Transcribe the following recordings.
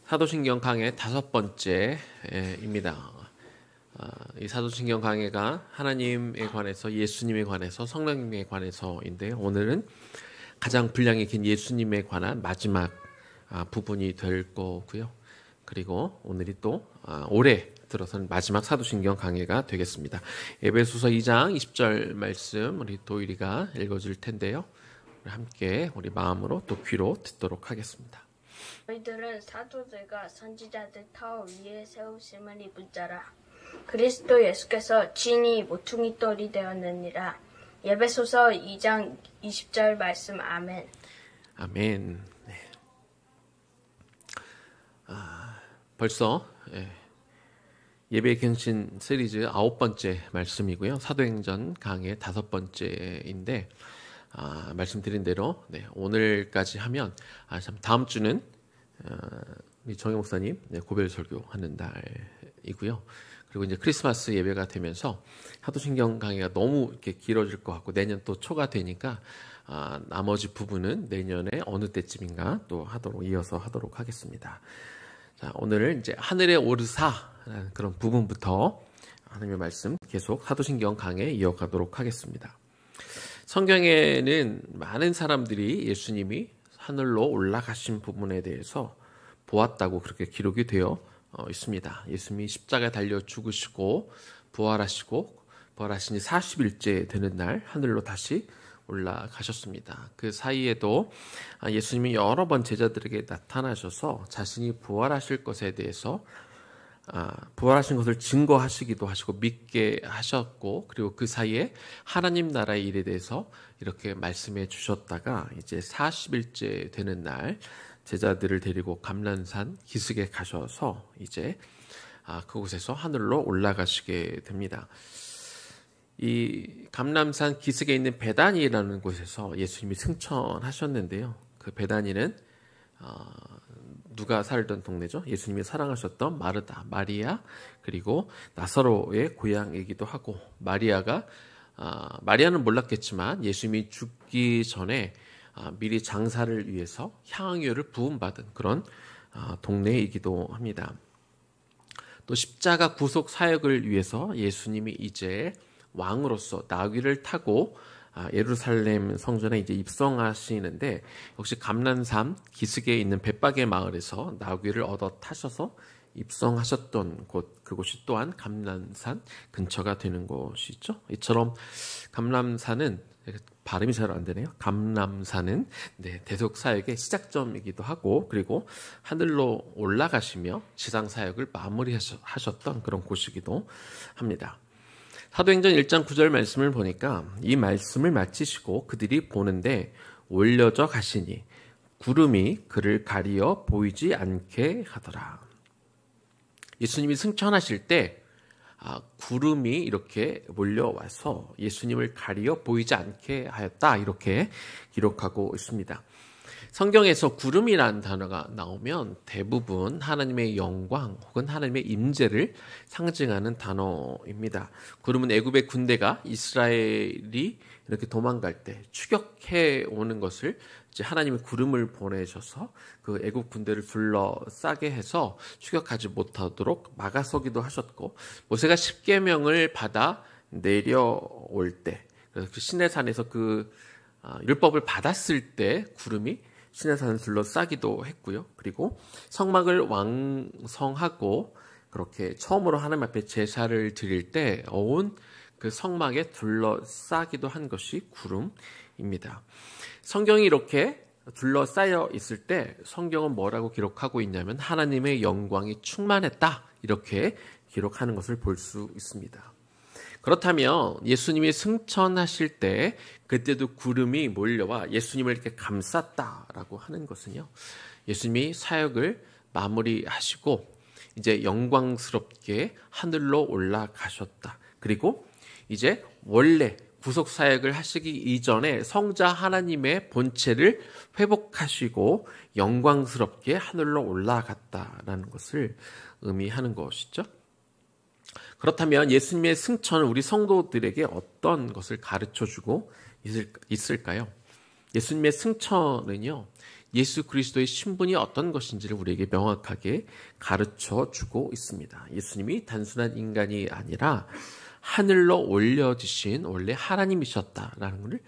사도신경 강의 5번째입니다. 이 사도신경 강해가 하나님에 관해서, 예수님에 관해서, 성령님에 관해서인데요. 오늘은 가장 분량이 긴 예수님에 관한 마지막 부분이 될 거고요. 그리고 오늘이 또 올해 들어서는 마지막 사도신경 강해가 되겠습니다. 에베소서 2장 20절 말씀 우리 도일이가 읽어줄 텐데요. 함께 우리 마음으로 또 귀로 듣도록 하겠습니다. 너희들은 사도들과 선지자들 터 위에 세우심을 입은 자라. 그리스도 예수께서 진이 모퉁이 돌이 되었느니라. 에베소서 2장 20절 말씀. 아멘. 아멘. 네. 벌써 예배 경신 시리즈 9번째 말씀이고요. 사도행전 강의 5번째인데 말씀드린 대로 오늘까지 하면 참 다음 주는 우리 정혜 목사님 고별 설교하는 날이고요. 그리고 이제 크리스마스 예배가 되면서 사도신경 강의가 너무 이렇게 길어질 것 같고 내년 또 초가 되니까 나머지 부분은 내년에 어느 때쯤인가 또 이어서 하도록 하겠습니다. 자, 오늘은 이제 하늘에 오르사라는 그런 부분부터 하나님의 말씀 계속 사도신경 강의에 이어가도록 하겠습니다. 성경에는 많은 사람들이 예수님이 하늘로 올라가신 부분에 대해서 보았다고 그렇게 기록이 되어 있습니다. 예수님이 십자가에 달려 죽으시고 부활하시니 40일째 되는 날 하늘로 다시 올라가셨습니다. 그 사이에도 예수님이 여러 번 제자들에게 나타나셔서 자신이 부활하실 것에 대해서 부활하신 것을 증거하시기도 하시고 믿게 하셨고, 그리고 그 사이에 하나님 나라의 일에 대해서 이렇게 말씀해 주셨다가 이제 40일째 되는 날 제자들을 데리고 감람산 기슭에 가셔서 이제 그곳에서 하늘로 올라가시게 됩니다. 이 감람산 기슭에 있는 베다니라는 곳에서 예수님이 승천하셨는데요. 그 베다니는 누가 살던 동네죠? 예수님이 사랑하셨던 마르다, 마리아, 그리고 나사로의 고향이기도 하고, 마리아는 몰랐겠지만 예수님이 죽기 전에 미리 장사를 위해서 향유를 부음받은 그런 동네이기도 합니다. 또 십자가 구속 사역을 위해서 예수님이 이제 왕으로서 나귀를 타고 예루살렘 성전에 이제 입성하시는데, 역시 감람산 기슭에 있는 벳박의 마을에서 나귀를 얻어 타셔서 입성하셨던 곳, 그곳이 또한 감람산 근처가 되는 곳이죠. 이처럼 감람산은, 발음이 잘 안 되네요. 감람산은 대속 사역의 시작점이기도 하고, 그리고 하늘로 올라가시며 지상 사역을 마무리하셨던 그런 곳이기도 합니다. 사도행전 1장 9절 말씀을 보니까 이 말씀을 마치시고 그들이 보는데 올려져 가시니 구름이 그를 가리어 보이지 않게 하더라. 예수님이 승천하실 때 구름이 이렇게 몰려와서 예수님을 가리어 보이지 않게 하였다, 이렇게 기록하고 있습니다. 성경에서 구름이라는 단어가 나오면 대부분 하나님의 영광 혹은 하나님의 임재를 상징하는 단어입니다. 구름은 애굽의 군대가 이스라엘이 이렇게 도망갈 때 추격해 오는 것을 이제 하나님이 구름을 보내셔서 그 애굽 군대를 둘러싸게 해서 추격하지 못하도록 막아서기도 하셨고, 모세가 십계명을 받아 내려올 때, 그 시내산에서 그 율법을 받았을 때 구름이 시내산을 둘러싸기도 했고요. 그리고 성막을 완성하고 그렇게 처음으로 하나님 앞에 제사를 드릴 때 온 그 성막에 둘러싸기도 한 것이 구름입니다. 성경이 이렇게 둘러싸여 있을 때 성경은 뭐라고 기록하고 있냐면 하나님의 영광이 충만했다, 이렇게 기록하는 것을 볼 수 있습니다. 그렇다면 예수님이 승천하실 때 그때도 구름이 몰려와 예수님을 이렇게 감쌌다라고 하는 것은요, 예수님이 사역을 마무리하시고 이제 영광스럽게 하늘로 올라가셨다. 그리고 이제 원래 구속 사역을 하시기 이전에 성자 하나님의 본체를 회복하시고 영광스럽게 하늘로 올라갔다라는 것을 의미하는 것이죠. 그렇다면 예수님의 승천은 우리 성도들에게 어떤 것을 가르쳐주고 있을까요? 예수님의 승천은요, 예수 그리스도의 신분이 어떤 것인지를 우리에게 명확하게 가르쳐 주고 있습니다. 예수님이 단순한 인간이 아니라 하늘로 올려지신 원래 하나님이셨다라는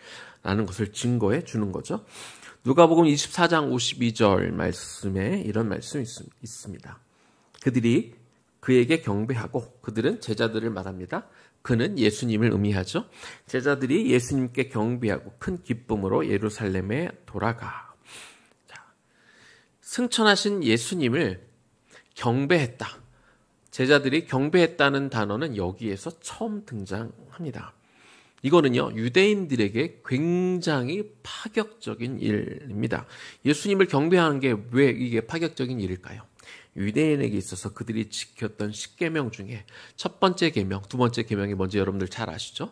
것을 증거해 주는 거죠. 누가복음 24장 52절 말씀에 이런 말씀이 있습니다. 그들이 그에게 경배하고, 그들은 제자들을 말합니다. 그는 예수님을 의미하죠. 제자들이 예수님께 경배하고 큰 기쁨으로 예루살렘에 돌아가. 자, 승천하신 예수님을 경배했다. 제자들이 경배했다는 단어는 여기에서 처음 등장합니다. 이거는요, 유대인들에게 굉장히 파격적인 일입니다. 예수님을 경배하는 게 왜 이게 파격적인 일일까요? 유대인에게 있어서 그들이 지켰던 10계명 중에 첫 번째 계명, 두 번째 계명이 뭔지 여러분들 잘 아시죠?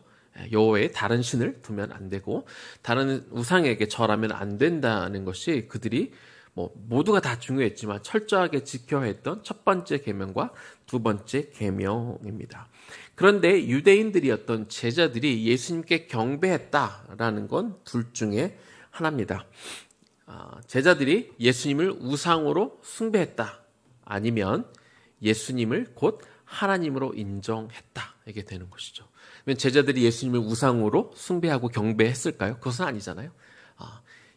여호와의 다른 신을 두면 안 되고 다른 우상에게 절하면 안 된다는 것이 그들이 모두가 다 중요했지만 철저하게 지켜야 했던 첫 번째 계명과 두 번째 계명입니다. 그런데 유대인들이었던 제자들이 예수님께 경배했다라는 건 둘 중에 하나입니다. 제자들이 예수님을 우상으로 숭배했다. 아니면 예수님을 곧 하나님으로 인정했다. 이게 되는 것이죠. 그러면 제자들이 예수님을 우상으로 숭배하고 경배했을까요? 그것은 아니잖아요.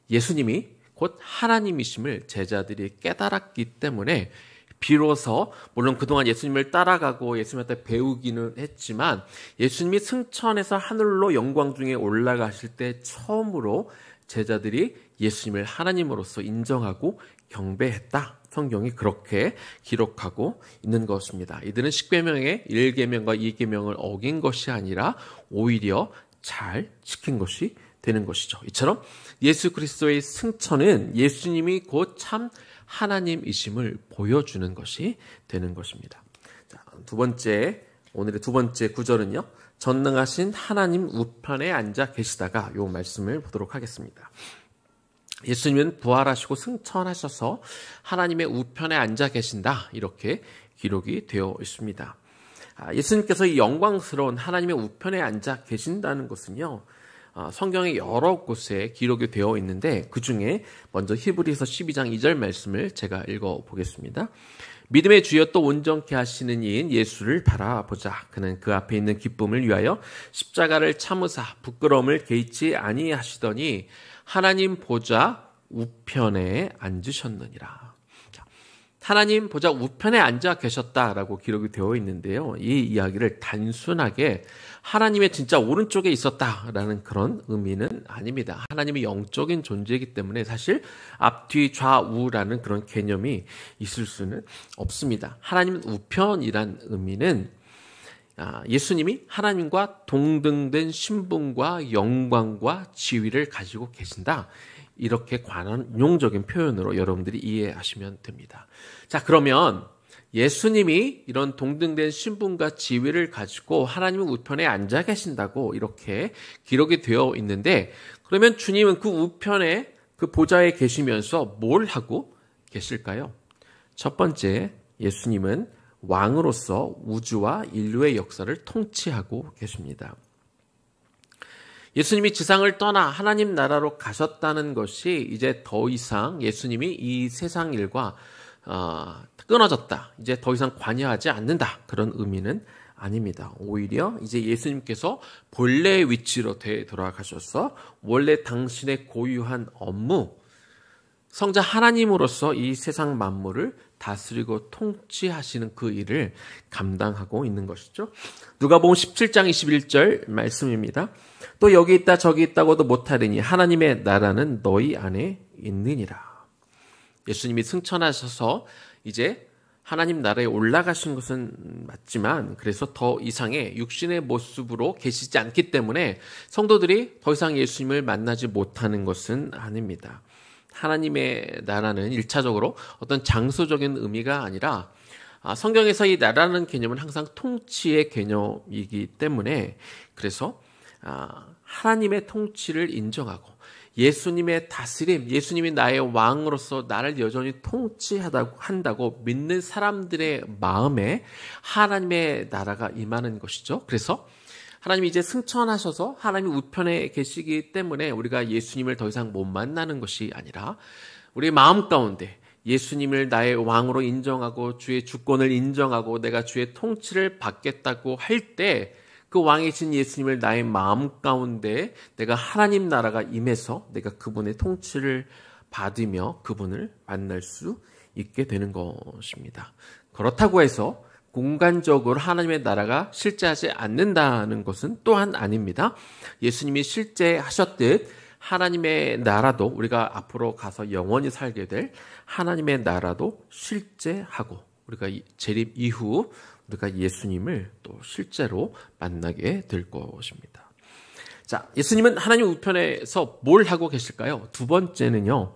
예수님이 곧 하나님이심을 제자들이 깨달았기 때문에 비로소 물론 그동안 예수님을 따라가고 예수님한테 배우기는 했지만 예수님이 승천해서 하늘로 영광 중에 올라가실 때 처음으로 제자들이 예수님을 하나님으로서 인정하고 경배했다. 성경이 그렇게 기록하고 있는 것입니다. 이들은 10계명의 1계명과 2계명을 어긴 것이 아니라 오히려 잘 지킨 것이 되는 것이죠. 이처럼 예수 그리스도의 승천은 예수님이 곧 참 하나님이심을 보여주는 것이 되는 것입니다. 자, 오늘의 두 번째 구절은요. 전능하신 하나님 우편에 앉아 계시다가 이 말씀을 보도록 하겠습니다. 예수님은 부활하시고 승천하셔서 하나님의 우편에 앉아 계신다. 이렇게 기록이 되어 있습니다. 예수님께서 이 영광스러운 하나님의 우편에 앉아 계신다는 것은요. 성경의 여러 곳에 기록이 되어 있는데 그중에 먼저 히브리서 12장 2절 말씀을 제가 읽어보겠습니다. 믿음의 주여 또 온전케 하시는 이인 예수를 바라보자. 그는 그 앞에 있는 기쁨을 위하여 십자가를 참으사 부끄러움을 개의치 아니하시더니 하나님 보좌 우편에 앉으셨느니라. 하나님 보좌 우편에 앉아 계셨다라고 기록이 되어 있는데요. 이 이야기를 단순하게 하나님의 진짜 오른쪽에 있었다라는 그런 의미는 아닙니다. 하나님이 영적인 존재이기 때문에 사실 앞뒤 좌우라는 그런 개념이 있을 수는 없습니다. 하나님 우편이란 의미는 예수님이 하나님과 동등된 신분과 영광과 지위를 가지고 계신다. 이렇게 관용적인 표현으로 여러분들이 이해하시면 됩니다. 자, 그러면 예수님이 이런 동등된 신분과 지위를 가지고 하나님의 우편에 앉아 계신다고 이렇게 기록이 되어 있는데 그러면 주님은 그 우편에 그 보좌에 계시면서 뭘 하고 계실까요? 첫 번째, 예수님은 왕으로서 우주와 인류의 역사를 통치하고 계십니다. 예수님이 지상을 떠나 하나님 나라로 가셨다는 것이 이제 더 이상 예수님이 이 세상 일과 끊어졌다. 이제 더 이상 관여하지 않는다. 그런 의미는 아닙니다. 오히려 이제 예수님께서 본래의 위치로 돌아가셔서 원래 당신의 고유한 업무, 성자 하나님으로서 이 세상 만물을 다스리고 통치하시는 그 일을 감당하고 있는 것이죠. 누가복음 17장 21절 말씀입니다. 또 여기 있다 저기 있다고도 못하리니 하나님의 나라는 너희 안에 있느니라. 예수님이 승천하셔서 이제 하나님 나라에 올라가신 것은 맞지만 그래서 더 이상의 육신의 모습으로 계시지 않기 때문에 성도들이 더 이상 예수님을 만나지 못하는 것은 아닙니다. 하나님의 나라는 1차적으로 어떤 장소적인 의미가 아니라 성경에서 이 나라는 개념은 항상 통치의 개념이기 때문에 그래서 하나님의 통치를 인정하고 예수님의 다스림, 예수님이 나의 왕으로서 나를 여전히 통치한다고 믿는 사람들의 마음에 하나님의 나라가 임하는 것이죠. 그래서 하나님이 이제 승천하셔서 하나님 우편에 계시기 때문에 우리가 예수님을 더 이상 못 만나는 것이 아니라 우리 마음 가운데 예수님을 나의 왕으로 인정하고 주의 주권을 인정하고 내가 주의 통치를 받겠다고 할 때 그 왕이신 예수님을 나의 마음 가운데 내가 하나님 나라가 임해서 내가 그분의 통치를 받으며 그분을 만날 수 있게 되는 것입니다. 그렇다고 해서 공간적으로 하나님의 나라가 실제하지 않는다는 것은 또한 아닙니다. 예수님이 실제하셨듯 하나님의 나라도 우리가 앞으로 가서 영원히 살게 될 하나님의 나라도 실제하고 우리가 재림 이후 우리가 예수님을 또 실제로 만나게 될 것입니다. 자, 예수님은 하나님 우편에서 뭘 하고 계실까요? 두 번째는요,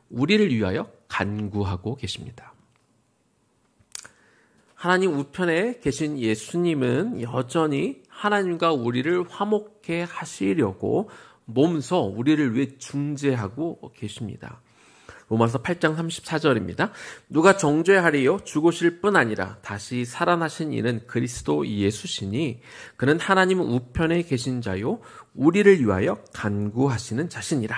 우리를 위하여 간구하고 계십니다. 하나님 우편에 계신 예수님은 여전히 하나님과 우리를 화목해 하시려고 몸소 우리를 위해 중재하고 계십니다. 로마서 8장 34절입니다. 누가 정죄하리요? 죽으실 뿐 아니라 다시 살아나신 이는 그리스도 예수시니 그는 하나님 우편에 계신 자요 우리를 위하여 간구하시는 자시니라.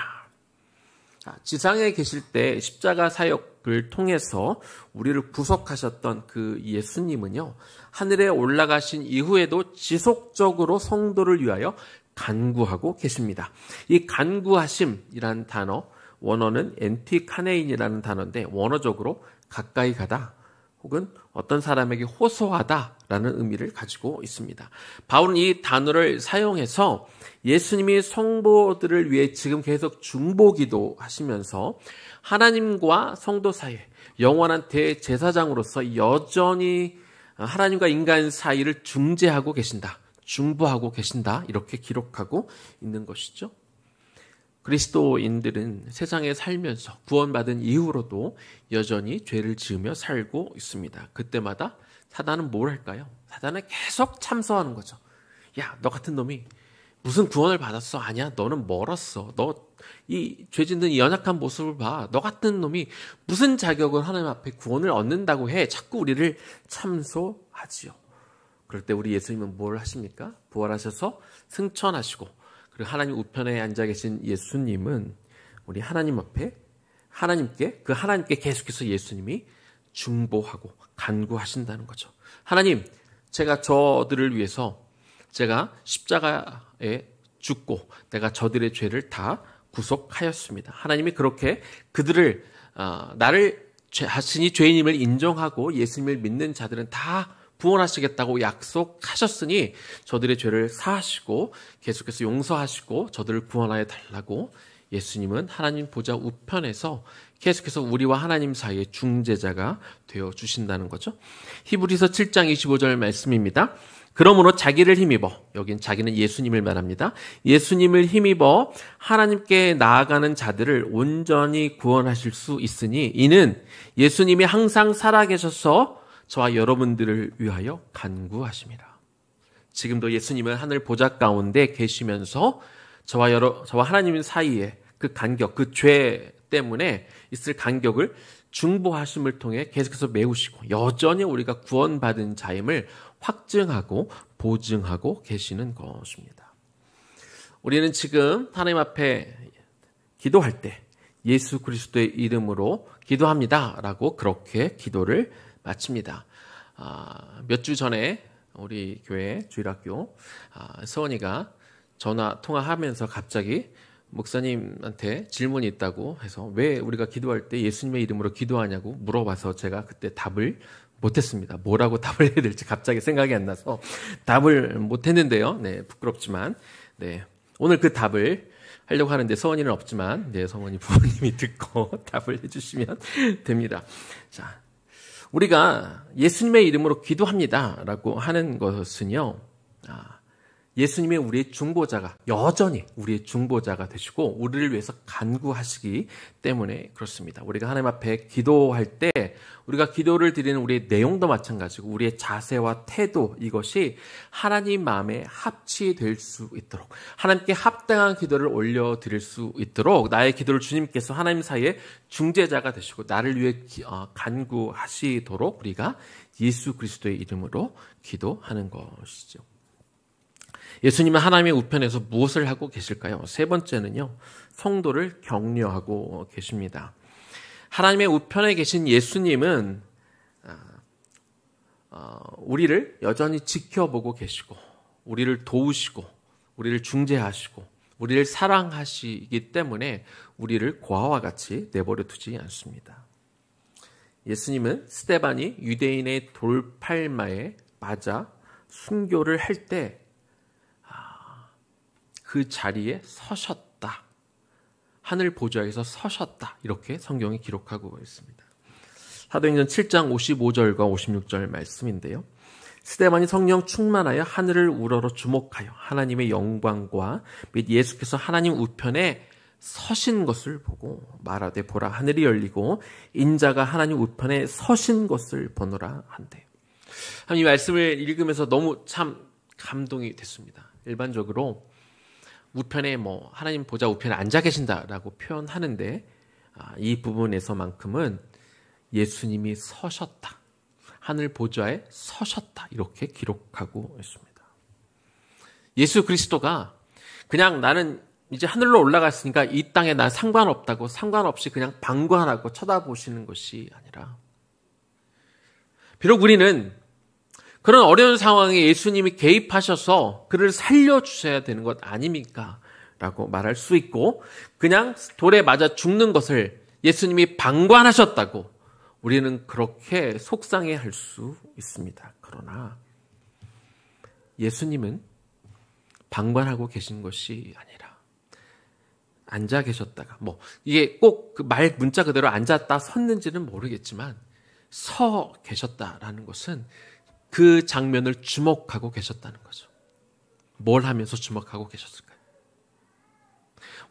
지상에 계실 때 십자가 사역을 통해서 우리를 구속하셨던 그 예수님은요, 하늘에 올라가신 이후에도 지속적으로 성도를 위하여 간구하고 계십니다. 이 간구하심이라는 단어, 원어는 엔티카네인이라는 단어인데 원어적으로 가까이 가다 혹은 어떤 사람에게 호소하다라는 의미를 가지고 있습니다. 바울은 이 단어를 사용해서 예수님이 성도들을 위해 지금 계속 중보기도 하시면서 하나님과 성도 사이에 영원한 대제사장으로서 여전히 하나님과 인간 사이를 중재하고 계신다, 중보하고 계신다, 이렇게 기록하고 있는 것이죠. 그리스도인들은 세상에 살면서 구원받은 이후로도 여전히 죄를 지으며 살고 있습니다. 그때마다 사단은 뭘 할까요? 사단은 계속 참소하는 거죠. 야, 너 같은 놈이 무슨 구원을 받았어? 아니야, 너는 멀었어. 너 이 죄 짓는 이 연약한 모습을 봐. 너 같은 놈이 무슨 자격으로 하나님 앞에 구원을 얻는다고 해? 자꾸 우리를 참소하지요. 그럴 때 우리 예수님은 뭘 하십니까? 부활하셔서 승천하시고 그리고 하나님 우편에 앉아 계신 예수님은 우리 하나님 앞에 하나님께 계속해서 예수님이 중보하고 간구하신다는 거죠. 하나님, 제가 저들을 위해서 제가 십자가에 죽고 내가 저들의 죄를 다 구속하였습니다. 하나님이 그렇게 그들을 나를 자신이 죄인임을 인정하고 예수님을 믿는 자들은 다 구원하시겠다고 약속하셨으니 저들의 죄를 사하시고 계속해서 용서하시고 저들을 구원하여 달라고 예수님은 하나님 보좌 우편에서 계속해서 우리와 하나님 사이의 중재자가 되어 주신다는 거죠. 히브리서 7장 25절 말씀입니다. 그러므로 자기를 힘입어, 여긴 자기는 예수님을 말합니다. 예수님을 힘입어 하나님께 나아가는 자들을 온전히 구원하실 수 있으니 이는 예수님이 항상 살아계셔서 저와 여러분들을 위하여 간구하심이라. 지금도 예수님은 하늘 보좌 가운데 계시면서 저와 하나님 사이에 그 간격, 그 죄 때문에 있을 간격을 중보하심을 통해 계속해서 메우시고 여전히 우리가 구원받은 자임을 확증하고 보증하고 계시는 것입니다. 우리는 지금 하나님 앞에 기도할 때 예수 그리스도의 이름으로 기도합니다라고 그렇게 기도를 마칩니다. 몇 주 전에 우리 교회 주일학교 서원이가 전화 통화하면서 갑자기 목사님한테 질문이 있다고 해서 왜 우리가 기도할 때 예수님의 이름으로 기도하냐고 물어봐서 제가 그때 답을 못했습니다. 뭐라고 답을 해야 될지 갑자기 생각이 안 나서 답을 못했는데요. 네, 부끄럽지만 네, 오늘 그 답을 하려고 하는데 서원이는 없지만 네, 서원이 부모님이 듣고 답을 해주시면 됩니다. 자, 우리가 예수님의 이름으로 기도합니다라고 하는 것은요, 예수님이 우리의 중보자가 여전히 우리의 중보자가 되시고 우리를 위해서 간구하시기 때문에 그렇습니다. 우리가 하나님 앞에 기도할 때 우리가 기도를 드리는 우리의 내용도 마찬가지고 우리의 자세와 태도, 이것이 하나님 마음에 합치될 수 있도록 하나님께 합당한 기도를 올려드릴 수 있도록 나의 기도를 주님께서 하나님 사이에 중재자가 되시고 나를 위해 간구하시도록 우리가 예수 그리스도의 이름으로 기도하는 것이죠. 예수님은 하나님의 우편에서 무엇을 하고 계실까요? 세 번째는요, 성도를 격려하고 계십니다. 하나님의 우편에 계신 예수님은 우리를 여전히 지켜보고 계시고, 우리를 도우시고, 우리를 중재하시고, 우리를 사랑하시기 때문에 우리를 고아와 같이 내버려 두지 않습니다. 예수님은 스데반이 유대인의 돌팔마에 맞아 순교를 할 때 그 자리에 서셨다. 하늘 보좌에서 서셨다. 이렇게 성경이 기록하고 있습니다. 사도행전 7장 55절과 56절 말씀인데요. 스데반이 성령 충만하여 하늘을 우러러 주목하여 하나님의 영광과 및 예수께서 하나님 우편에 서신 것을 보고 말하되 보라 하늘이 열리고 인자가 하나님 우편에 서신 것을 보노라 한대. 이 말씀을 읽으면서 너무 참 감동이 됐습니다. 일반적으로 우편에 하나님 보좌 우편에 앉아 계신다라고 표현하는데 이 부분에서만큼은 예수님이 서셨다. 하늘 보좌에 서셨다. 이렇게 기록하고 있습니다. 예수 그리스도가 그냥 나는 이제 하늘로 올라갔으니까 이 땅에 난 상관없다고 상관없이 그냥 방관하고 쳐다보시는 것이 아니라, 비록 우리는 그런 어려운 상황에 예수님이 개입하셔서 그를 살려주셔야 되는 것 아닙니까? 라고 말할 수 있고, 그냥 돌에 맞아 죽는 것을 예수님이 방관하셨다고 우리는 그렇게 속상해할 수 있습니다. 그러나 예수님은 방관하고 계신 것이 아니라 앉아 계셨다가, 이게 꼭 그 말 문자 그대로 앉았다 섰는지는 모르겠지만 서 계셨다라는 것은 그 장면을 주목하고 계셨다는 거죠. 뭘 하면서 주목하고 계셨을까요?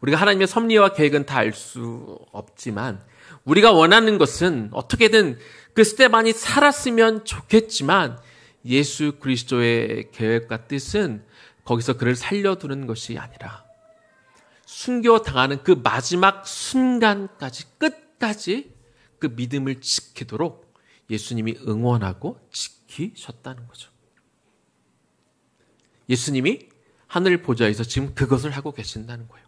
우리가 하나님의 섭리와 계획은 다 알 수 없지만 우리가 원하는 것은 어떻게든 그 스데반이 살았으면 좋겠지만 예수 그리스도의 계획과 뜻은 거기서 그를 살려두는 것이 아니라 순교당하는 그 마지막 순간까지 끝까지 그 믿음을 지키도록 예수님이 응원하고 지키셨다는 거죠. 예수님이 하늘 보좌에서 지금 그것을 하고 계신다는 거예요.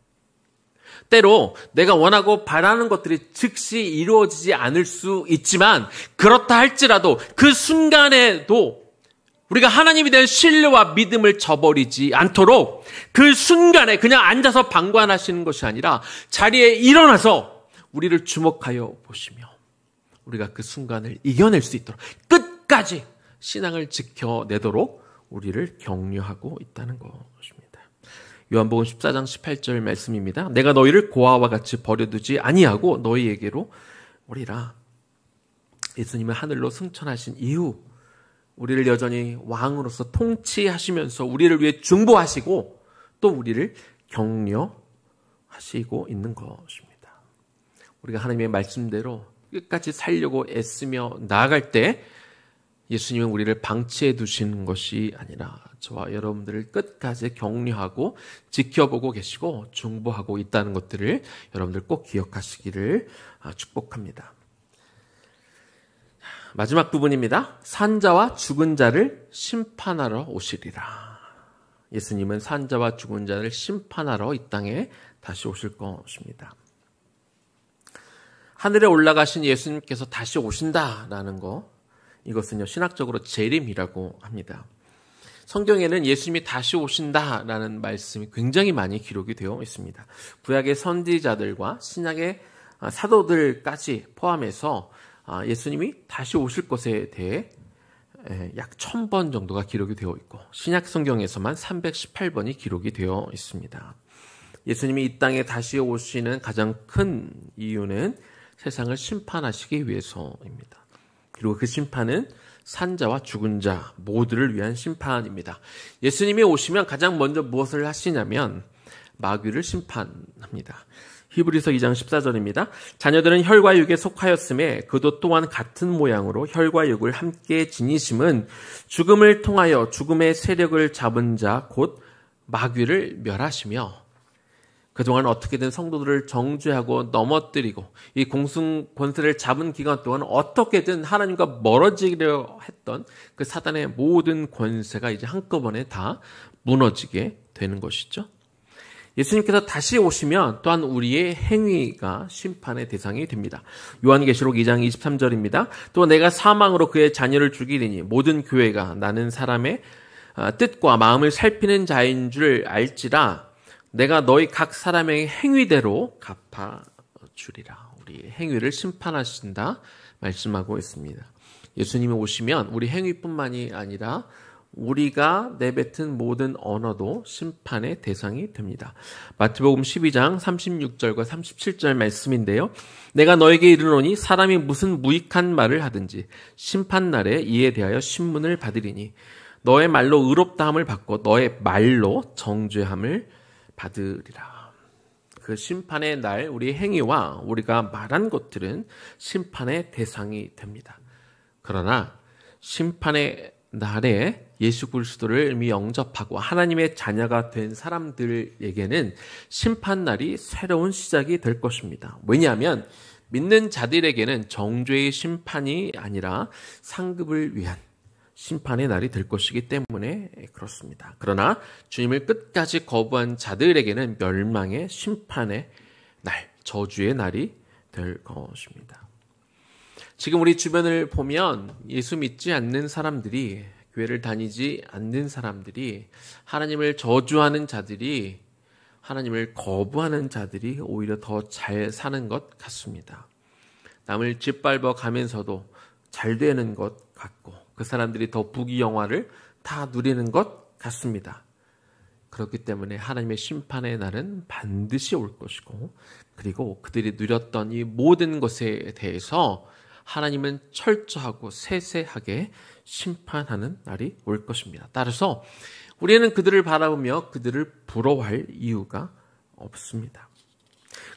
때로 내가 원하고 바라는 것들이 즉시 이루어지지 않을 수 있지만 그렇다 할지라도 그 순간에도 우리가 하나님에 대한 신뢰와 믿음을 저버리지 않도록 그 순간에 그냥 앉아서 방관하시는 것이 아니라 자리에 일어나서 우리를 주목하여 보시며 우리가 그 순간을 이겨낼 수 있도록 끝까지 신앙을 지켜내도록 우리를 격려하고 있다는 것입니다. 요한복음 14장 18절 말씀입니다. 내가 너희를 고아와 같이 버려두지 아니하고 너희에게로 오리라. 예수님은 하늘로 승천하신 이후 우리를 여전히 왕으로서 통치하시면서 우리를 위해 중보하시고 또 우리를 격려하시고 있는 것입니다. 우리가 하나님의 말씀대로 끝까지 살려고 애쓰며 나아갈 때 예수님은 우리를 방치해 두시는 것이 아니라 저와 여러분들을 끝까지 격려하고 지켜보고 계시고 중보하고 있다는 것들을 여러분들 꼭 기억하시기를 축복합니다. 마지막 부분입니다. 산자와 죽은 자를 심판하러 오시리라. 예수님은 산자와 죽은 자를 심판하러 이 땅에 다시 오실 것입니다. 하늘에 올라가신 예수님께서 다시 오신다라는 거, 이것은요 신학적으로 재림이라고 합니다. 성경에는 예수님이 다시 오신다라는 말씀이 굉장히 많이 기록이 되어 있습니다. 구약의 선지자들과 신약의 사도들까지 포함해서 예수님이 다시 오실 것에 대해 약 1000번 정도가 기록이 되어 있고 신약 성경에서만 318번이 기록이 되어 있습니다. 예수님이 이 땅에 다시 오시는 가장 큰 이유는 세상을 심판하시기 위해서입니다. 그리고 그 심판은 산자와 죽은 자 모두를 위한 심판입니다. 예수님이 오시면 가장 먼저 무엇을 하시냐면 마귀를 심판합니다. 히브리서 2장 14절입니다. 자녀들은 혈과 육에 속하였음에 그도 또한 같은 모양으로 혈과 육을 함께 지니심은 죽음을 통하여 죽음의 세력을 잡은 자 곧 마귀를 멸하시며 그동안 어떻게든 성도들을 정죄하고 넘어뜨리고 이 공승 권세를 잡은 기간 동안 어떻게든 하나님과 멀어지려 했던 그 사단의 모든 권세가 이제 한꺼번에 다 무너지게 되는 것이죠. 예수님께서 다시 오시면 또한 우리의 행위가 심판의 대상이 됩니다. 요한계시록 2장 23절입니다. 또 내가 사망으로 그의 자녀를 죽이리니 모든 교회가 나는 사람의 뜻과 마음을 살피는 자인 줄 알지라. 내가 너희 각 사람의 행위대로 갚아주리라. 우리 행위를 심판하신다 말씀하고 있습니다. 예수님이 오시면 우리 행위뿐만이 아니라 우리가 내뱉은 모든 언어도 심판의 대상이 됩니다. 마태복음 12장 36절과 37절 말씀인데요. 내가 너에게 이르노니 사람이 무슨 무익한 말을 하든지 심판날에 이에 대하여 신문을 받으리니 너의 말로 의롭다함을 받고 너의 말로 정죄함을 받으리라. 그 심판의 날 우리의 행위와 우리가 말한 것들은 심판의 대상이 됩니다. 그러나 심판의 날에 예수 그리스도를 이미 영접하고 하나님의 자녀가 된 사람들에게는 심판날이 새로운 시작이 될 것입니다. 왜냐하면 믿는 자들에게는 정죄의 심판이 아니라 상급을 위한 심판의 날이 될 것이기 때문에 그렇습니다. 그러나 주님을 끝까지 거부한 자들에게는 멸망의 심판의 날, 저주의 날이 될 것입니다. 지금 우리 주변을 보면 예수 믿지 않는 사람들이, 교회를 다니지 않는 사람들이, 하나님을 저주하는 자들이, 하나님을 거부하는 자들이 오히려 더 잘 사는 것 같습니다. 남을 짓밟아 가면서도 잘 되는 것 같고 그 사람들이 더 부귀영화를 다 누리는 것 같습니다. 그렇기 때문에 하나님의 심판의 날은 반드시 올 것이고, 그리고 그들이 누렸던 이 모든 것에 대해서 하나님은 철저하고 세세하게 심판하는 날이 올 것입니다. 따라서 우리는 그들을 바라보며 그들을 부러워할 이유가 없습니다.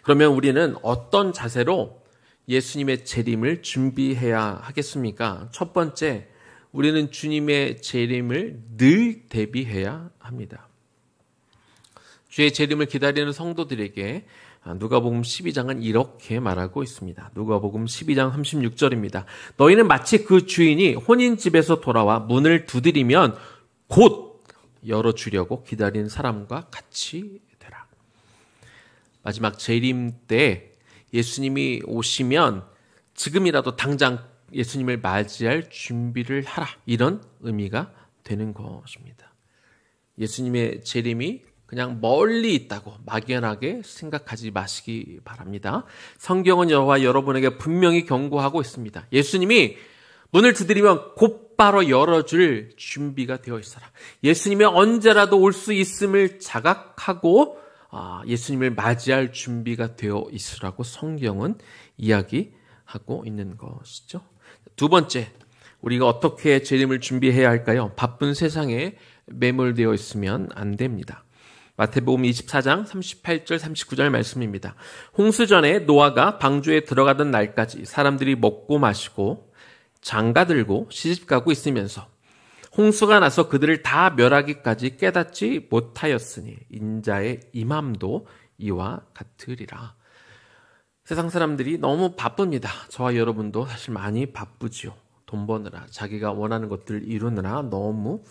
그러면 우리는 어떤 자세로 예수님의 재림을 준비해야 하겠습니까? 첫 번째, 우리는 주님의 재림을 늘 대비해야 합니다. 주의 재림을 기다리는 성도들에게 누가복음 12장은 이렇게 말하고 있습니다. 누가복음 12장 36절입니다. 너희는 마치 그 주인이 혼인집에서 돌아와 문을 두드리면 곧 열어주려고 기다리는 사람과 같이 되라. 마지막 재림 때 예수님이 오시면 지금이라도 당장 예수님을 맞이할 준비를 하라. 이런 의미가 되는 것입니다. 예수님의 재림이 그냥 멀리 있다고 막연하게 생각하지 마시기 바랍니다. 성경은 저와 여러분에게 분명히 경고하고 있습니다. 예수님이 문을 두드리면 곧바로 열어줄 준비가 되어 있어라. 예수님이 언제라도 올 수 있음을 자각하고 예수님을 맞이할 준비가 되어 있으라고 성경은 이야기하고 있는 것이죠. 두 번째, 우리가 어떻게 재림을 준비해야 할까요? 바쁜 세상에 매몰되어 있으면 안 됩니다. 마태복음 24장 38절 39절 말씀입니다. 홍수전에 노아가 방주에 들어가던 날까지 사람들이 먹고 마시고 장가들고 시집가고 있으면서 홍수가 나서 그들을 다 멸하기까지 깨닫지 못하였으니 인자의 임함도 이와 같으리라. 세상 사람들이 너무 바쁩니다. 저와 여러분도 사실 많이 바쁘지요. 돈 버느라, 자기가 원하는 것들을 이루느라 너무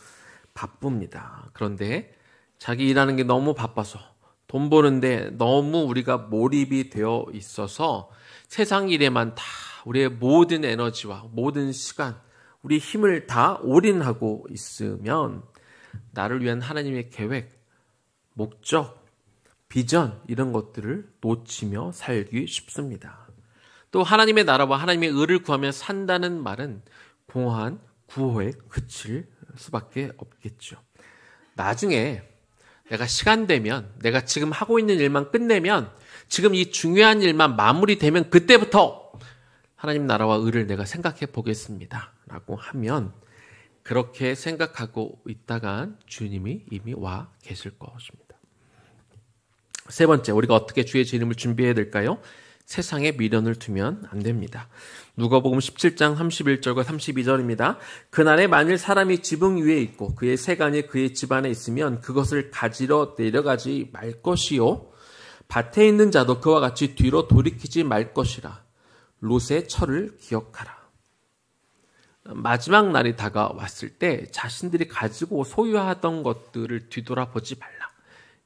바쁩니다. 그런데 자기 일하는 게 너무 바빠서, 돈 버는데 너무 우리가 몰입이 되어 있어서 세상 일에만 다 우리의 모든 에너지와 모든 시간, 우리 힘을 다 올인하고 있으면 나를 위한 하나님의 계획, 목적, 비전 이런 것들을 놓치며 살기 쉽습니다. 또 하나님의 나라와 하나님의 의를 구하며 산다는 말은 공허한 구호에 그칠 수밖에 없겠죠. 나중에 내가 시간 되면, 내가 지금 하고 있는 일만 끝내면, 지금 이 중요한 일만 마무리되면 그때부터 하나님 나라와 의를 내가 생각해 보겠습니다 라고 하면, 그렇게 생각하고 있다간 주님이 이미 와 계실 것입니다. 세 번째, 우리가 어떻게 주의 재림을 준비해야 될까요? 세상에 미련을 두면 안 됩니다. 누가복음 17장 31절과 32절입니다. 그날에 만일 사람이 지붕 위에 있고 그의 세간이 그의 집안에 있으면 그것을 가지러 내려가지 말 것이요 밭에 있는 자도 그와 같이 뒤로 돌이키지 말 것이라. 롯의 철을 기억하라. 마지막 날이 다가왔을 때 자신들이 가지고 소유하던 것들을 뒤돌아보지 말라.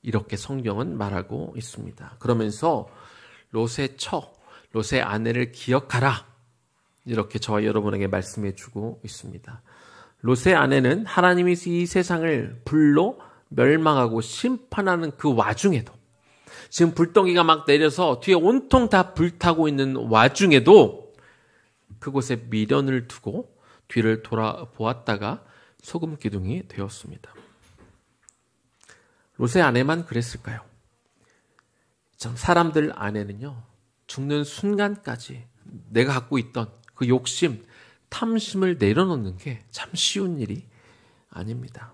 이렇게 성경은 말하고 있습니다. 그러면서 롯의 처, 롯의 아내를 기억하라. 이렇게 저와 여러분에게 말씀해 주고 있습니다. 롯의 아내는 하나님이 이 세상을 불로 멸망하고 심판하는 그 와중에도, 지금 불덩이가 막 내려서 뒤에 온통 다 불타고 있는 와중에도 그곳에 미련을 두고 뒤를 돌아보았다가 소금 기둥이 되었습니다. 롯의 아내만 그랬을까요? 참 사람들 안에는요, 죽는 순간까지 내가 갖고 있던 그 욕심, 탐심을 내려놓는 게 참 쉬운 일이 아닙니다.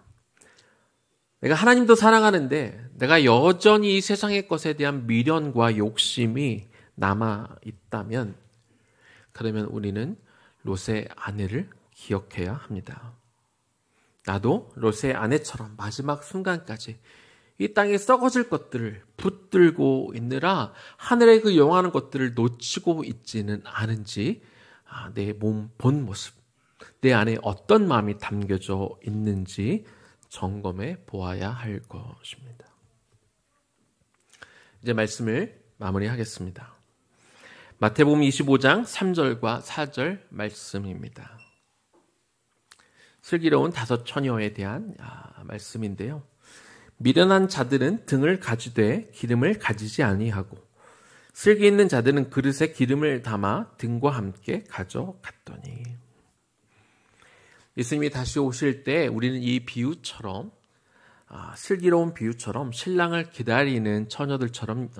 내가 하나님도 사랑하는데 내가 여전히 이 세상의 것에 대한 미련과 욕심이 남아 있다면, 그러면 우리는 롯의 아내를 기억해야 합니다. 나도 롯의 아내처럼 마지막 순간까지 이 땅에 썩어질 것들을 붙들고 있느라 하늘의 그 영원한 것들을 놓치고 있지는 않은지, 내 몸 본 모습, 내 안에 어떤 마음이 담겨져 있는지 점검해 보아야 할 것입니다. 이제 말씀을 마무리하겠습니다. 마태복음 25장 3절과 4절 말씀입니다. 슬기로운 5 처녀에 대한 말씀인데요. 미련한 자들은 등을 가지되 기름을 가지지 아니하고 슬기 있는 자들은 그릇에 기름을 담아 등과 함께 가져갔더니. 예수님이 다시 오실 때 우리는 이 비유처럼, 슬기로운 비유처럼 신랑을 기다리는 처녀들처럼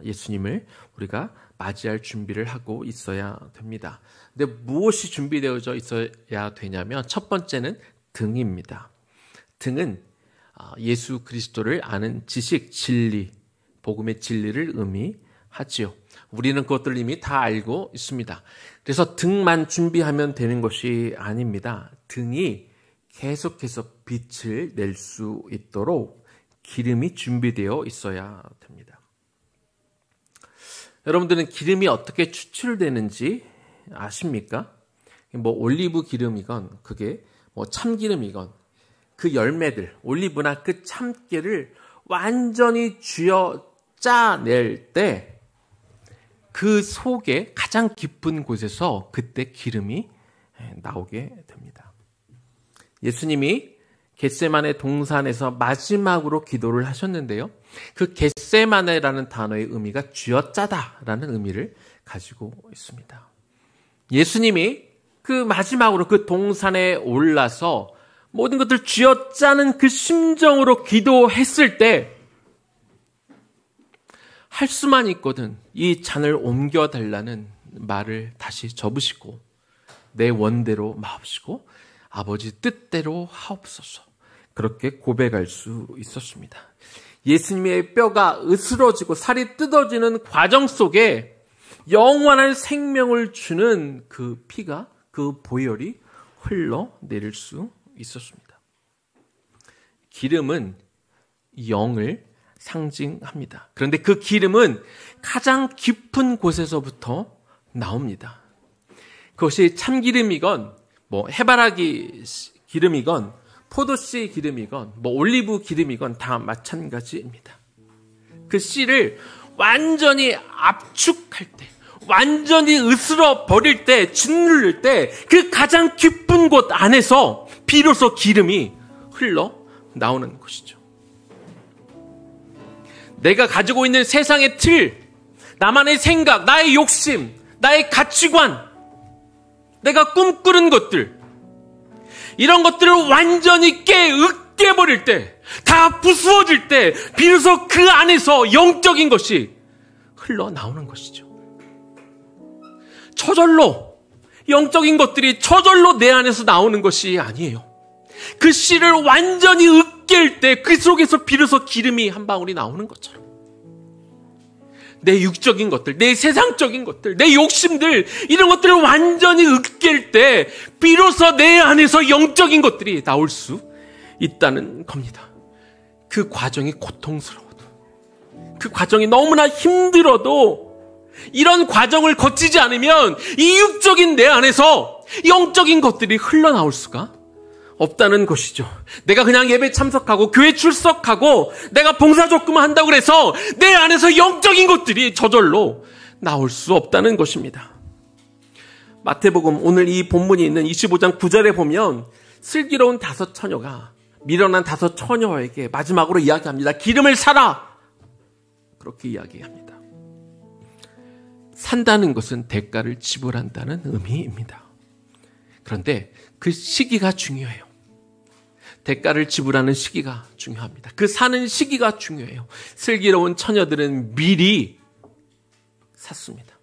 예수님을 우리가 맞이할 준비를 하고 있어야 됩니다. 근데 무엇이 준비되어져 있어야 되냐면, 첫 번째는 등입니다. 등은 예수 그리스도를 아는 지식, 진리, 복음의 진리를 의미하지요. 우리는 그것들을 이미 다 알고 있습니다. 그래서 등만 준비하면 되는 것이 아닙니다. 등이 계속해서 빛을 낼 수 있도록 기름이 준비되어 있어야 됩니다. 여러분들은 기름이 어떻게 추출되는지 아십니까? 올리브 기름이건 그게 참기름이건 그 열매들, 올리브나 그 참깨를 완전히 쥐어 짜낼 때 그 속에 가장 깊은 곳에서 그때 기름이 나오게 됩니다. 예수님이 겟세마네 동산에서 마지막으로 기도를 하셨는데요. 그 겟세마네라는 단어의 의미가 쥐어짜다라는 의미를 가지고 있습니다. 예수님이 그 마지막으로 그 동산에 올라서 모든 것들 쥐어짜는 그 심정으로 기도했을 때 할 수만 있거든 이 잔을 옮겨달라는 말을 다시 접으시고 내 원대로 마옵시고 아버지 뜻대로 하옵소서, 그렇게 고백할 수 있었습니다. 예수님의 뼈가 으스러지고 살이 뜯어지는 과정 속에 영원한 생명을 주는 그 피가, 그 보혈이 흘러내릴 수 있었습니다. 기름은 영을 상징합니다. 그런데 그 기름은 가장 깊은 곳에서부터 나옵니다. 그것이 참기름이건 해바라기 기름이건 포도씨 기름이건 올리브 기름이건 다 마찬가지입니다. 그 씨를 완전히 압축할 때, 완전히 으스러 버릴 때, 짓누를 때 그 가장 깊은 곳 안에서 비로소 기름이 흘러 나오는 것이죠. 내가 가지고 있는 세상의 틀, 나만의 생각, 나의 욕심, 나의 가치관, 내가 꿈꾸는 것들, 이런 것들을 완전히 으깨버릴 때, 다 부수어질 때 비로소 그 안에서 영적인 것이 흘러나오는 것이죠. 저절로, 영적인 것들이 저절로 내 안에서 나오는 것이 아니에요. 그 씨를 완전히 으깰 때 그 속에서 비로소 기름이 한 방울이 나오는 것처럼 내 육적인 것들, 내 세상적인 것들, 내 욕심들, 이런 것들을 완전히 으깰 때 비로소 내 안에서 영적인 것들이 나올 수 있다는 겁니다. 그 과정이 고통스러워도, 그 과정이 너무나 힘들어도 이런 과정을 거치지 않으면 이 육적인 내 안에서 영적인 것들이 흘러나올 수가 없다는 것이죠. 내가 그냥 예배 참석하고 교회 출석하고 내가 봉사조금만 한다고 그래서 내 안에서 영적인 것들이 저절로 나올 수 없다는 것입니다. 마태복음 오늘 이 본문이 있는 25장 9절에 보면 슬기로운 5 처녀가 미련한 5 처녀에게 마지막으로 이야기합니다. 기름을 사라! 그렇게 이야기합니다. 산다는 것은 대가를 지불한다는 의미입니다. 그런데 그 시기가 중요해요. 대가를 지불하는 시기가 중요합니다. 그 사는 시기가 중요해요. 슬기로운 처녀들은 미리 샀습니다.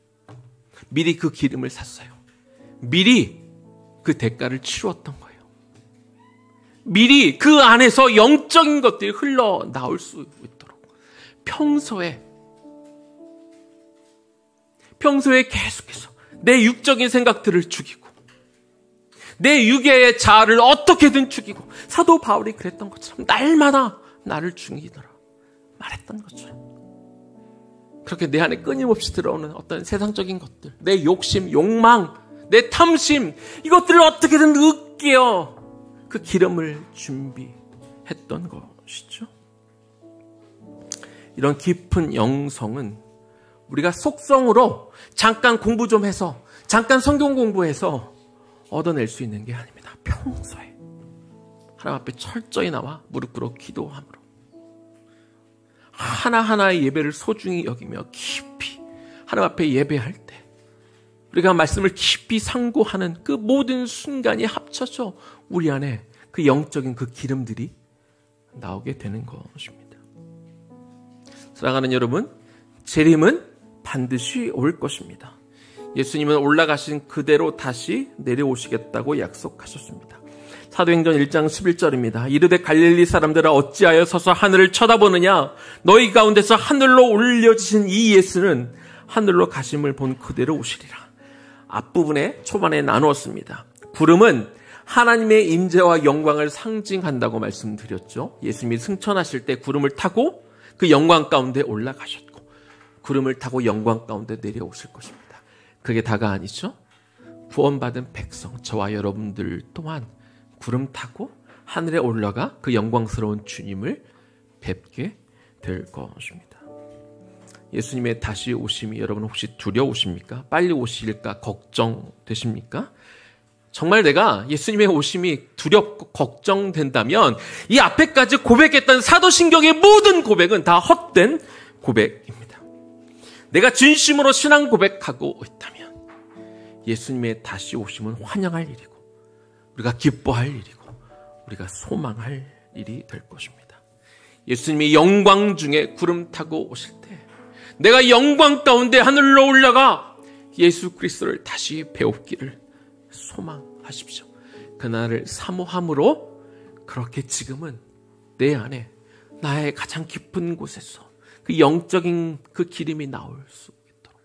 미리 그 기름을 샀어요. 미리 그 대가를 치루었던 거예요. 미리 그 안에서 영적인 것들이 흘러나올 수 있도록 평소에 계속해서 내 육적인 생각들을 죽이고 내 육의 자아를 어떻게든 죽이고 사도 바울이 그랬던 것처럼 날마다 나를 죽이더라 말했던 것처럼 그렇게 내 안에 끊임없이 들어오는 어떤 세상적인 것들, 내 욕심, 욕망, 내 탐심, 이것들을 어떻게든 으깨어 그 기름을 준비했던 것이죠. 이런 깊은 영성은 우리가 속성으로 잠깐 공부 좀 해서, 잠깐 성경 공부해서 얻어낼 수 있는 게 아닙니다. 평소에 하나님 앞에 철저히 나와 무릎 꿇어 기도함으로 하나하나의 예배를 소중히 여기며 깊이 하나님 앞에 예배할 때 우리가 말씀을 깊이 상고하는 그 모든 순간이 합쳐져 우리 안에 그 영적인 그 기름들이 나오게 되는 것입니다. 사랑하는 여러분, 재림은 반드시 올 것입니다. 예수님은 올라가신 그대로 다시 내려오시겠다고 약속하셨습니다. 사도행전 1장 11절입니다. 이르되 갈릴리 사람들아 어찌하여 서서 하늘을 쳐다보느냐? 너희 가운데서 하늘로 올려지신 이 예수는 하늘로 가심을 본 그대로 오시리라. 앞부분에 초반에 나누었습니다. 구름은 하나님의 임재와 영광을 상징한다고 말씀드렸죠. 예수님이 승천하실 때 구름을 타고 그 영광 가운데 올라가셨고 구름을 타고 영광 가운데 내려오실 것입니다. 그게 다가 아니죠. 구원받은 백성, 저와 여러분들 또한 구름 타고 하늘에 올라가 그 영광스러운 주님을 뵙게 될 것입니다. 예수님의 다시 오심이 여러분 혹시 두려우십니까? 빨리 오실까 걱정되십니까? 정말 내가 예수님의 오심이 두렵고 걱정된다면 이 앞에까지 고백했던 사도신경의 모든 고백은 다 헛된 고백입니다. 내가 진심으로 신앙 고백하고 있다면 예수님의 다시 오심은 환영할 일이고 우리가 기뻐할 일이고 우리가 소망할 일이 될 것입니다. 예수님이 영광 중에 구름 타고 오실 때 내가 영광 가운데 하늘로 올라가 예수 그리스도를 다시 배웁기를 소망하십시오. 그날을 사모함으로 그렇게 지금은 내 안에 나의 가장 깊은 곳에서 그 영적인 그 기름이 나올 수 있도록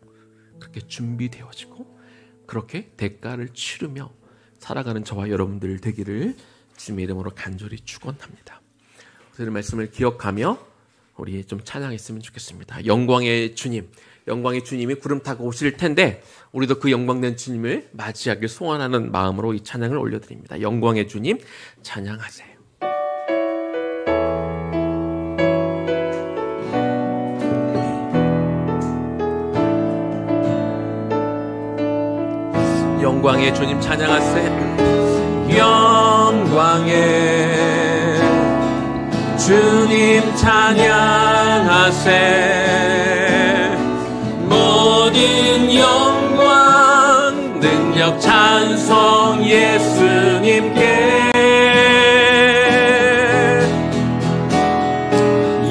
그렇게 준비되어지고 그렇게 대가를 치르며 살아가는 저와 여러분들 되기를 주님의 이름으로 간절히 축원합니다. 오늘 말씀을 기억하며 우리 좀 찬양했으면 좋겠습니다. 영광의 주님, 영광의 주님이 구름 타고 오실 텐데 우리도 그 영광된 주님을 맞이하길 소원하는 마음으로 이 찬양을 올려드립니다. 영광의 주님 찬양하세요. 영광의 주님 찬양하세요. 영광의 주님 찬양하세. 모든 영광 능력 찬송 예수님께.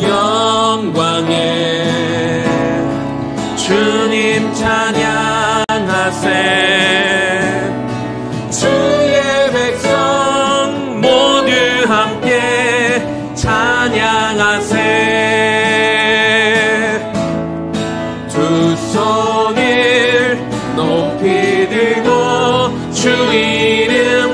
영광의 주님 찬양하세. 주의 백성 모두 함께 찬양하세. 두 손을 높이 들고 주 이름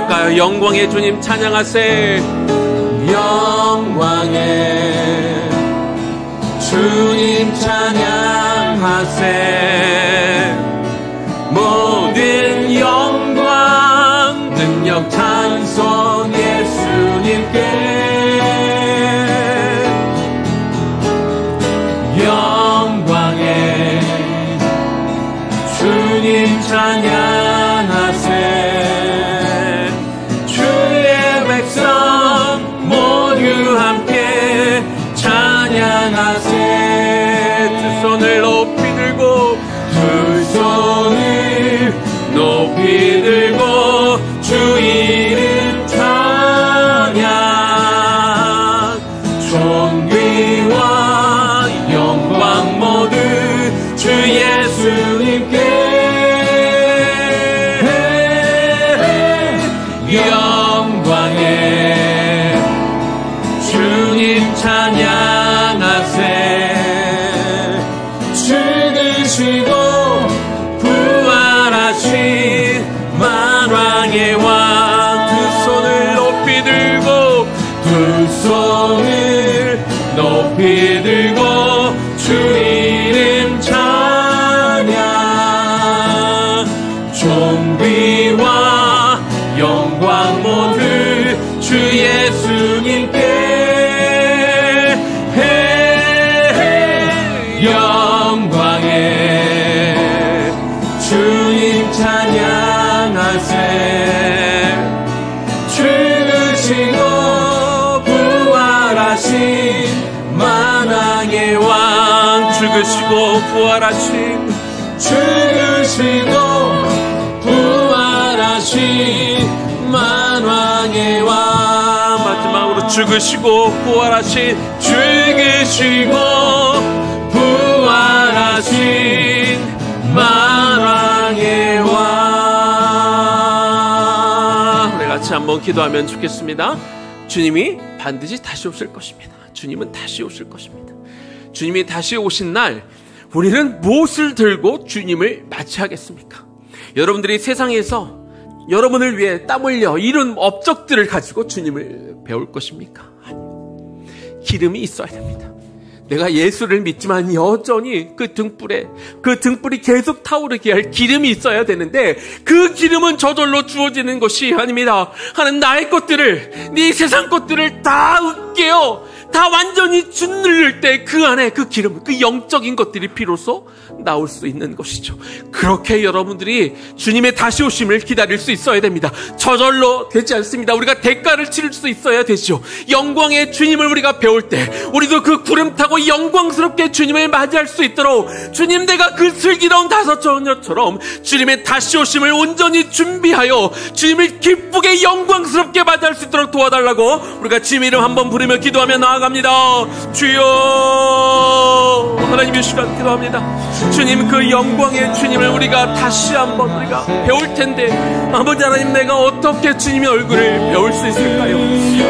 찬양할까요? 영광의 주님 찬양하세. 영광의 주님 찬양하세. 모든 영광 능력 찬송 예수님께. 영광의 주님 찬양하세. 주의 백성 모두 함께 찬양하세. 두 손을 높이 들고, 두 손을 높이 들고 주 이름 찬양. 존귀와 영광 모두 주 예수님께. 영광의 주님 찬양하세. 죽으시고 부활하신 만왕의 왕. 두 손을 높이 들고, 두 손을 높이 들고 주 이름 찬양. 존귀와 영광 모두 주 예수님께. 영광의 주님 찬양하세. 죽으시고 부활하신 만왕의 왕. 죽으시고 부활하신, 죽으시고 부활하신 만왕의 왕. 마지막으로 죽으시고 부활하신, 죽으시고 부활하신 만왕의 왕. 우리 같이 한번 기도하면 좋겠습니다. 주님이 반드시 다시 오실 것입니다. 주님은 다시 오실 것입니다. 주님이 다시 오신 날 우리는 무엇을 들고 주님을 맞이하겠습니까? 여러분들이 세상에서 여러분을 위해 땀 흘려 이룬 업적들을 가지고 주님을 배울 것입니까? 아니요. 기름이 있어야 됩니다. 내가 예수를 믿지만 여전히 그 등불이 계속 타오르게 할 기름이 있어야 되는데, 그 기름은 저절로 주어지는 것이 아닙니다. 하나님, 나의 것들을, 네 세상 것들을 다 으깨어 다 완전히 짓누를 때 그 안에 그 기름, 그 영적인 것들이 비로소 나올 수 있는 것이죠. 그렇게 여러분들이 주님의 다시 오심을 기다릴 수 있어야 됩니다. 저절로 되지 않습니다. 우리가 대가를 치를 수 있어야 되죠. 영광의 주님을 우리가 배울 때 우리도 그 구름 타고 영광스럽게 주님을 맞이할 수 있도록, 주님, 내가 그 슬기로운 다섯 처녀처럼 주님의 다시 오심을 온전히 준비하여 주님을 기쁘게 영광스럽게 맞이할 수 있도록 도와달라고 우리가 주님 이름 한번 부르며 기도하며 나아갑니다. 주여, 하나님의 시간 기도합니다. 주님, 그 영광의 주님을 우리가 다시 한번 우리가 배울 텐데, 아버지 하나님, 내가 어떻게 주님의 얼굴을 배울 수 있을까요?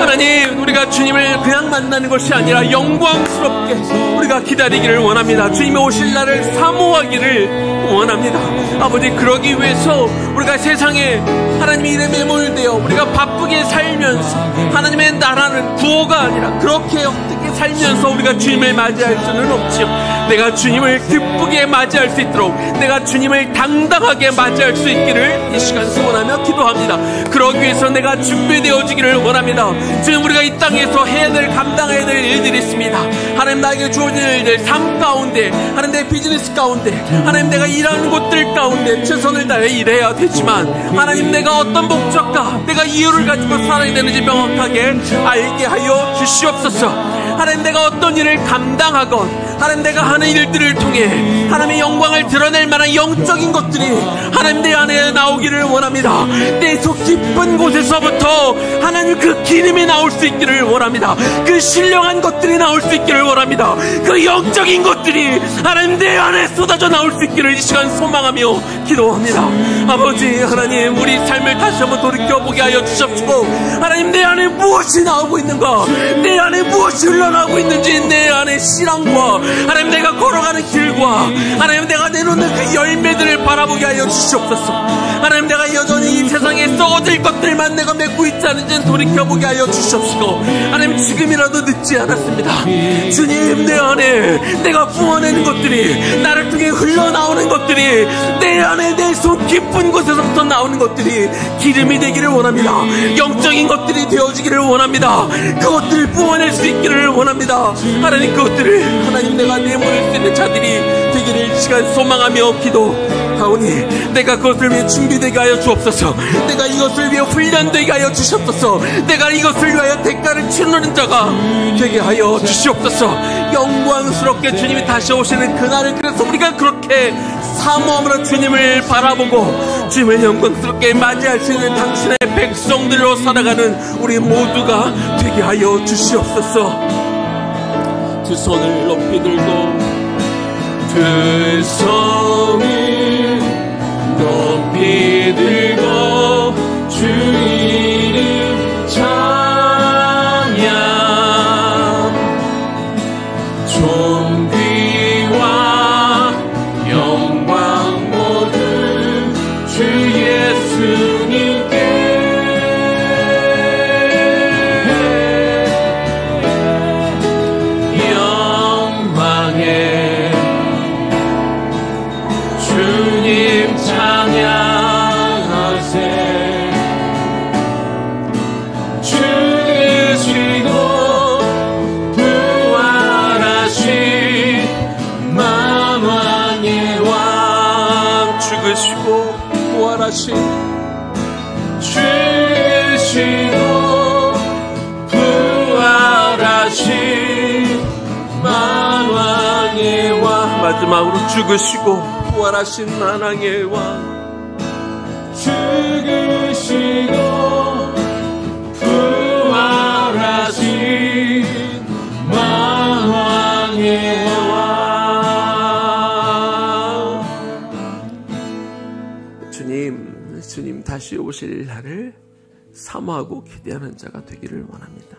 하나님, 우리가 주님을 그냥 만나는 것이 아니라 영광스럽게 우리가 기다리기를 원합니다. 주님이 오실 날을 사모하기를 원합니다. 아버지, 그러기 위해서 우리가 세상에 하나님의 이름에 몰되어 우리가 바쁘게 살면서 하나님의 나라는 구호가 아니라 그렇게 어떻게 살면서 우리가 주님을 맞이할 수는 없지요. 내가 주님을 기쁘게 맞이할 수 있도록, 내가 주님을 당당하게 맞이할 수 있기를 이 시간 소원하며 기도합니다. 그러기 위해서 내가 준비되어지기를 원합니다. 지금 우리가 이 땅에서 해야 될, 감당해야 될 일들이 있습니다. 하나님, 나에게 주어진 일들, 삶 가운데, 하나님, 내 비즈니스 가운데, 하나님, 내가 일하는 곳들 가운데 최선을 다해 일해야 되지만, 하나님, 내가 어떤 목적과 내가 이유를 가지고 살아야 되는지 명확하게 알게 하여 주시옵소서. 하나님, 내가 어떤 일을 감당하건, 하나님, 내가 하는 일들을 통해 하나님의 영광을 드러낼 만한 영적인 것들이 하나님 내 안에 나오기를 원합니다. 내 속 깊은 곳에서부터 하나님 그 기름이 나올 수 있기를 원합니다. 그 신령한 것들이 나올 수 있기를 원합니다. 그 영적인 것들이 하나님 내 안에 쏟아져 나올 수 있기를 이 시간 소망하며 기도합니다. 아버지 하나님, 우리 삶을 다시 한번 돌이켜보게 하여 주십시오. 하나님, 내 안에 무엇이 나오고 있는가, 내 안에 무엇이 흘러나오고 있는지, 내 안에 신앙과 하나님 내가 걸어가는 길과 하나님 내가 내놓는 그 열매들을 바라보게 하여 주시옵소서. 하나님, 내가 여전히 이 세상에 썩어질 것들만 내가 맺고 있지 않은지는 돌이켜보게 하여 주시옵시고, 하나님 지금이라도 늦지 않았습니다. 주님, 내 안에 내가 뿜어내는 것들이, 나를 통해 흘러나오는 것들이, 내 안에 내 손 깊은 곳에서부터 나오는 것들이 기름이 되기를 원합니다. 영적인 것들이 되어지기를 원합니다. 그것들을 뿜어낼 수 있기를 원합니다. 하나님, 그것들을 하나님 내가 내모를 쓰는 자들이 되기를 시간 소망하며 기도하오니, 내가 그것을 위해 준비되게 하여 주옵소서. 내가 이것을 위해 훈련되게 하여 주시옵소서. 내가 이것을 위하여 대가를 치르는 자가 되게 하여 주시옵소서. 영광스럽게 주님이 다시 오시는 그날을, 그래서 우리가 그렇게 사모함으로 주님을 바라보고 주님을 영광스럽게 맞이할 수 있는 당신의 백성들로 살아가는 우리 모두가 되게 하여 주시옵소서. 두 손을 높이 들고, 두 손을 높이 들고 주 이름 찬양, 존귀와 영광 모두 주 예수님께. 영광의 주님 찬양하세. 죽으시고 부활하신 만왕의 왕, 죽으시고 부활하신, 죽으시고 부활하신 만왕의 왕. 마지막으로 죽으시고 부활하신 만왕의 왕. 죽으시고 부활하신 만왕의 왕. 주님 다시 오실 날을 사모하고 기대하는 자가 되기를 원합니다.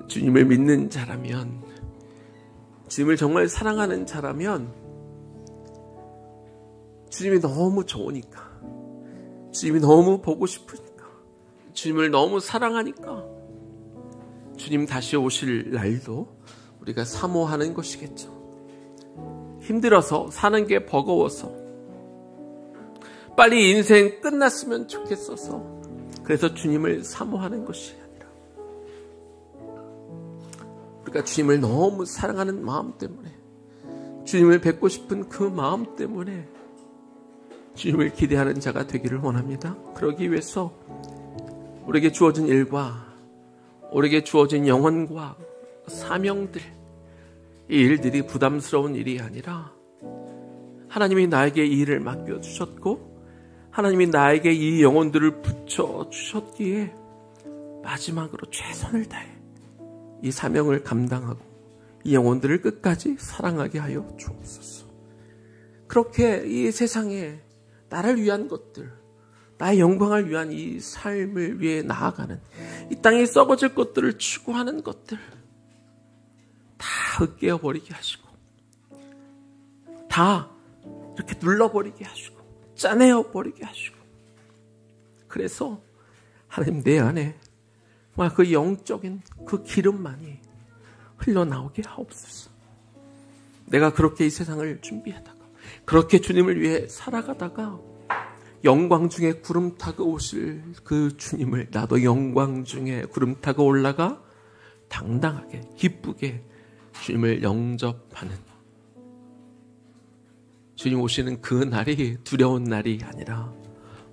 주님을 믿는 자라면, 주님을 정말 사랑하는 자라면, 주님이 너무 좋으니까, 주님이 너무 보고 싶으니까, 주님을 너무 사랑하니까 주님 다시 오실 날도 우리가 사모하는 것이겠죠. 힘들어서, 사는 게 버거워서, 빨리 인생 끝났으면 좋겠어서 그래서 주님을 사모하는 것이 아니라, 우리가 주님을 너무 사랑하는 마음 때문에, 주님을 뵙고 싶은 그 마음 때문에 주님을 기대하는 자가 되기를 원합니다. 그러기 위해서 우리에게 주어진 일과 우리에게 주어진 영혼과 사명들, 이 일들이 부담스러운 일이 아니라, 하나님이 나에게 이 일을 맡겨주셨고 하나님이 나에게 이 영혼들을 붙여주셨기에 마지막으로 최선을 다해 이 사명을 감당하고 이 영혼들을 끝까지 사랑하게 하여 주옵소서. 그렇게 이 세상에 나를 위한 것들, 나의 영광을 위한 이 삶을 위해 나아가는, 이 땅에 썩어질 것들을 추구하는 것들 다 으깨어버리게 하시고, 다 이렇게 눌러버리게 하시고, 짜내어버리게 하시고, 그래서 하나님 내 안에 정말 그 영적인 그 기름만이 흘러나오게 하옵소서. 내가 그렇게 이 세상을 준비하다가, 그렇게 주님을 위해 살아가다가 영광 중에 구름 타고 오실 그 주님을 나도 영광 중에 구름 타고 올라가 당당하게 기쁘게 주님을 영접하는, 주님 오시는 그 날이 두려운 날이 아니라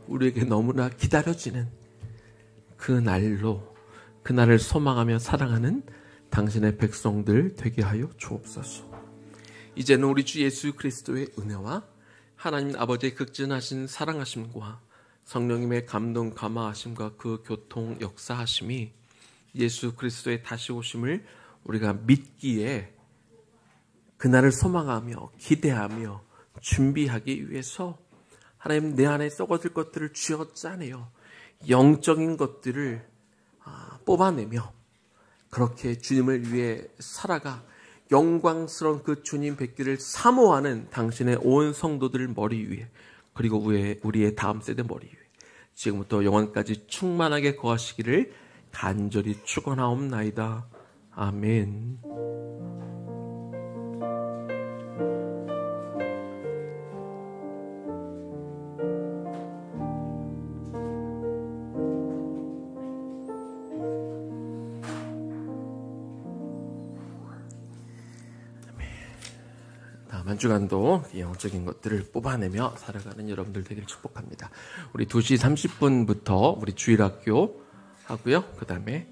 우리에게 너무나 기다려지는 그 날로, 그 날을 소망하며 사랑하는 당신의 백성들 되게 하여 주옵소서. 이제는 우리 주 예수 그리스도의 은혜와 하나님 아버지의 극진하신 사랑하심과 성령님의 감동 감화하심과 그 교통 역사하심이 예수 그리스도의 다시 오심을 우리가 믿기에 그날을 소망하며 기대하며 준비하기 위해서 하나님 내 안에 썩어질 것들을 쥐어 짜내요. 영적인 것들을 뽑아내며 그렇게 주님을 위해 살아가 영광스러운 그 주님 뵙기를 사모하는 당신의 온 성도들 머리 위에 그리고 우리의 다음 세대 머리 위에 지금부터 영원까지 충만하게 거하시기를 간절히 축원하옵나이다. 아멘. 다음 한 주간도 영적인 것들을 뽑아내며 살아가는 여러분들 되기를 축복합니다. 우리 2시 30분부터 우리 주일학교 하고요. 그 다음에